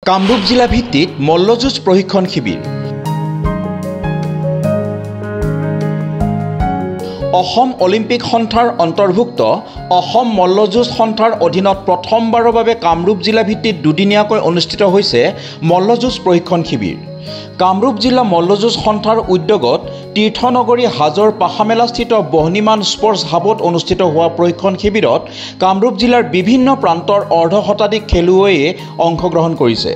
কামৰূপ জিলা ভিত্তিত মল্লযুঁজ প্ৰশিক্ষণ শিবিৰ। অসম অলিম্পিক সন্থাৰ অন্তৰ্ভুক্ত অসম মল্লযুঁজ সন্থাৰ অধীনত প্ৰথমবাৰৰ বাবে কামৰূপ জিলা ভিত্তিত দুদিনীয়াকৈ অনুষ্ঠিত হৈছে মল্লযুঁজ প্ৰশিক্ষণ শিবিৰ। কামৰূপ জিলা মল্লযুঁজ সন্থাৰ উদ্যোগত তীৰ্থনগৰী হাজোৰ পাখামেলাস্থিত বহ্নিমান স্পৰ্টছ হাবত অনুষ্ঠিত হোৱা প্ৰশিক্ষণ শিবিৰত কামৰূপ জিলাৰ বিভিন্ন প্ৰান্তৰ অৰ্ধশতাধিক খেলুৱৈয়ে অংশগ্ৰহণ কৰিছে।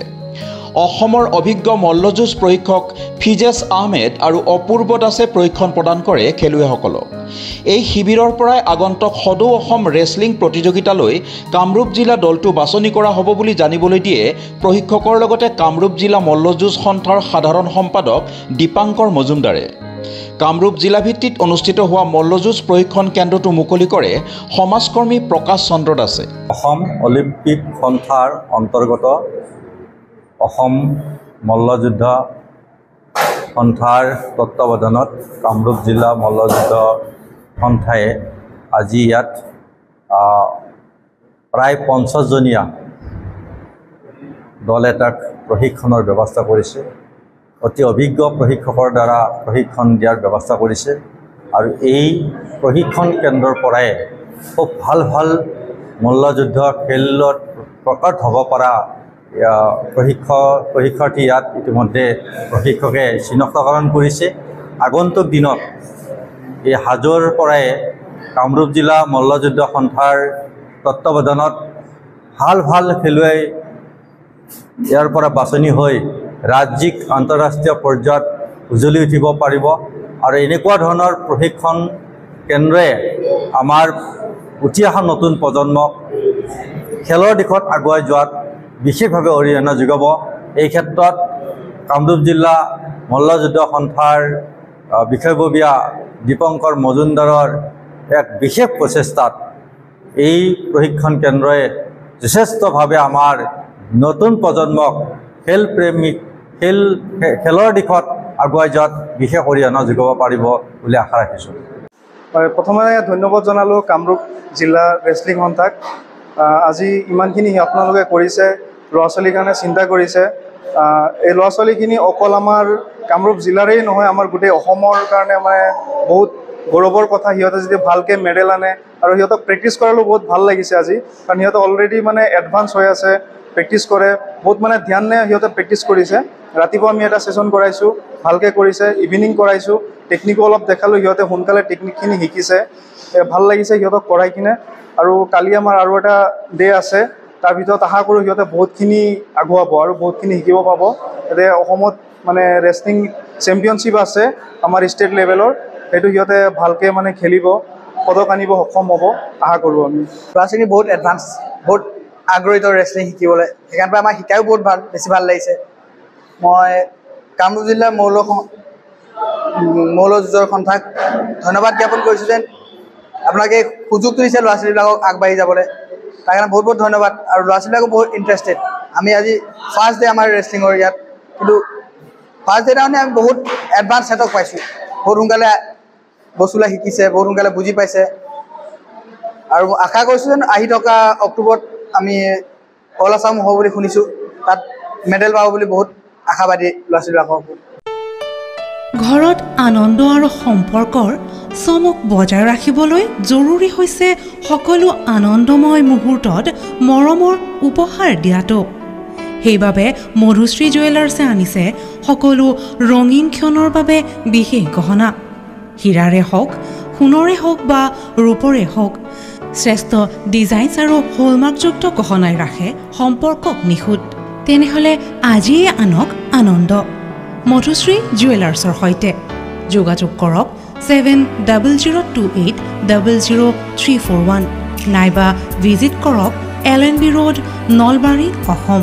অসমৰ অভিজ্ঞ মল্লযুঁজ প্ৰশিক্ষক ফিজেছ আহমেদ আৰু অপূৰ্ব দাসে প্ৰশিক্ষণ প্ৰদান কৰে খেলুৱৈসকলক। এই শিবিৰৰ পৰাই আগন্তুক সদৌ অসম ৰেছলিং প্ৰতিযোগিতালৈ কামৰূপ জিলা দলটো বাছনি কৰা হ'ব বুলি জানিবলৈ দিয়ে প্ৰশিক্ষকৰ লগতে কামৰূপ জিলা মল্লযুঁজ সন্থাৰ সাধাৰণ সম্পাদক দীপাংকৰ মজুমদাৰে। কামৰূপ জিলা ভিত্তিত অনুষ্ঠিত হোৱা মল্লযুঁজ প্ৰশিক্ষণ কেন্দ্ৰটো মুকলি কৰে সমাজকৰ্মী প্ৰকাশ চন্দ্ৰ দাসে। অসম অলিম্পিক সন্থাৰ অন্তৰ্গত অসম মল্লযুদ্ধ সন্থাৰ তত্ত্বাৱধানত কামৰূপ জিলা মল্লযুদ্ধ সন্থাই আজি ইয়াত প্ৰায় 50জনীয়া দল এটাক প্ৰশিক্ষণৰ ব্যৱস্থা কৰিছে। অতি অভিজ্ঞ প্ৰশিক্ষকৰ দ্বাৰা প্ৰশিক্ষণ দিয়াৰ ব্যৱস্থা কৰিছে আৰু এই প্ৰশিক্ষণ কেন্দ্ৰৰ পৰাই খুব ভাল মল্লযুদ্ধ খেলত প্ৰকট হ'ব পৰা প্ৰশিক্ষাৰ্থী ইয়াত ইতিমধ্যে প্ৰশিক্ষকে চিনাক্তকৰণ কৰিছে। আগন্তুক দিনত এই হাজোৰ পৰাই কামৰূপ জিলা মল্লযুদ্ধ সন্থাৰ তত্ত্বাৱধানত ভাল খেলুৱৈ ইয়াৰ পৰা বাছনি হৈ ৰাজ্যিক আন্তঃৰাষ্ট্ৰীয় পৰ্যায়ত উজ্বলি উঠিব পাৰিব আৰু এনেকুৱা ধৰণৰ প্ৰশিক্ষণ কেন্দ্ৰই আমাৰ উঠি অহা নতুন প্ৰজন্মক খেলৰ দিশত আগুৱাই যোৱাত বিশেষভাৱে অৰিহণা যোগাব। এই ক্ষেত্ৰত কামৰূপ জিলা মল্লযুদ্ধ সন্থাৰ বিষয়ববীয়া দীপংকৰ মজুমদাৰৰ এক বিশেষ প্ৰচেষ্টাত এই প্ৰশিক্ষণ কেন্দ্ৰই যথেষ্টভাৱে আমাৰ নতুন প্ৰজন্মক খেলৰ দিশত আগুৱাই যোৱাত বিশেষ অৰিহণা যোগাব পাৰিব বুলি আশা ৰাখিছোঁ। প্ৰথমে ধন্যবাদ জনালোঁ কামৰূপ জিলা ৰেছলিং সন্থাক। আজি ইমানখিনি আপোনালোকে কৰিছে, ল'ৰা ছোৱালীৰ কাৰণে চিন্তা কৰিছে। এই ল'ৰা ছোৱালীখিনি অকল আমাৰ কামৰূপ জিলাৰেই নহয়, আমাৰ গোটেই অসমৰ কাৰণে মানে বহুত গৌৰৱৰ কথা। সিহঁতে যদি ভালকৈ মেডেল আনে আৰু সিহঁতক প্ৰেক্টিছ কৰালেও বহুত ভাল লাগিছে আজি, কাৰণ সিহঁতে অলৰেডি মানে এডভান্স হৈ আছে, প্ৰেক্টিছ কৰে, বহুত মানে ধ্যান নে সিহঁতে প্ৰেক্টিছ কৰিছে। ৰাতিপুৱা আমি এটা ছেশ্যন কৰাইছোঁ, ভালকৈ কৰিছে, ইভিনিং কৰাইছোঁ, টেকনিকো অলপ দেখালোঁ, সিহঁতে সোনকালে টেকনিকখিনি শিকিছে, ভাল লাগিছে সিহঁতক কৰাই কিনে। আৰু কালি আমাৰ আৰু এটা ডে আছে, তাৰ ভিতৰত আশা কৰোঁ সিহঁতে বহুতখিনি আগুৱাব আৰু বহুতখিনি শিকিব পাব। এতিয়া অসমত মানে ৰেছলিং চেম্পিয়নশ্বিপ আছে আমাৰ ষ্টেট লেভেলৰ, সেইটো সিহঁতে ভালকৈ মানে খেলিব, পদক আনিব সক্ষম হ'ব আশা কৰোঁ আমি। ল'ৰা ছোৱালী বহুত এডভান্স, বহুত আগ্ৰহীত ৰেছলিং শিকিবলৈ, সেইকাৰণে আমাৰ শিকায়ো বহুত বেছি ভাল লাগিছে। মই কামৰূপ জিলাৰ মল্লযুঁজৰ সন্থাক ধন্যবাদ জ্ঞাপন কৰিছোঁ যে আপোনালোকে সুযোগটো দিছে ল'ৰা ছোৱালীবিলাকক আগবাঢ়ি যাবলৈ, তাৰ কাৰণে বহুত ধন্যবাদ। আৰু ল'ৰা ছোৱালীবিলাকো বহুত ইণ্টাৰেষ্টেড। আমি আজি ফাৰ্ষ্ট ডে আমাৰ ৰেছলিঙৰ ইয়াত, কিন্তু ফাৰ্ষ্ট ডে তাৰমানে আমি বহুত এডভান্স সিহঁতক পাইছোঁ, বহুত সোনকালে বস্তুবিলাক শিকিছে, বহুত সোনকালে বুজি পাইছে। আৰু আশা কৰিছোঁ যেন আহি থকা অক্টোবৰত আমি অল আছাম হ'ব বুলি শুনিছোঁ, তাত মেডেল পাব বুলি বহুত আশাবাদী ল'ৰা ছোৱালীবিলাকৰ। ঘৰত আনন্দ আৰু সম্পৰ্কৰ চমক বজাই ৰাখিবলৈ জৰুৰী হৈছে সকলো আনন্দময় মুহূৰ্তত মৰমৰ উপহাৰ দিয়াটো। সেইবাবে মধুশ্ৰী জুৱেলাৰ্ছে আনিছে সকলো ৰঙীন ক্ষণৰ বাবে বিশেষ গহনা। হীৰাৰে হওক, সোণৰে হওক বা ৰূপৰে হওক, শ্ৰেষ্ঠ ডিজাইনছ আৰু হলমাৰ্কযুক্ত গহনাই ৰাখে সম্পৰ্কক নিখুঁত। তেনেহ'লে আজিয়ে আনক আনন্দ মধুশ্ৰী জুৱেলাৰ্ছৰ সৈতে। যোগাযোগ কৰক 7002800341 নাইবা ভিজিট কৰক LNB ৰোড, নলবাৰী, অসম।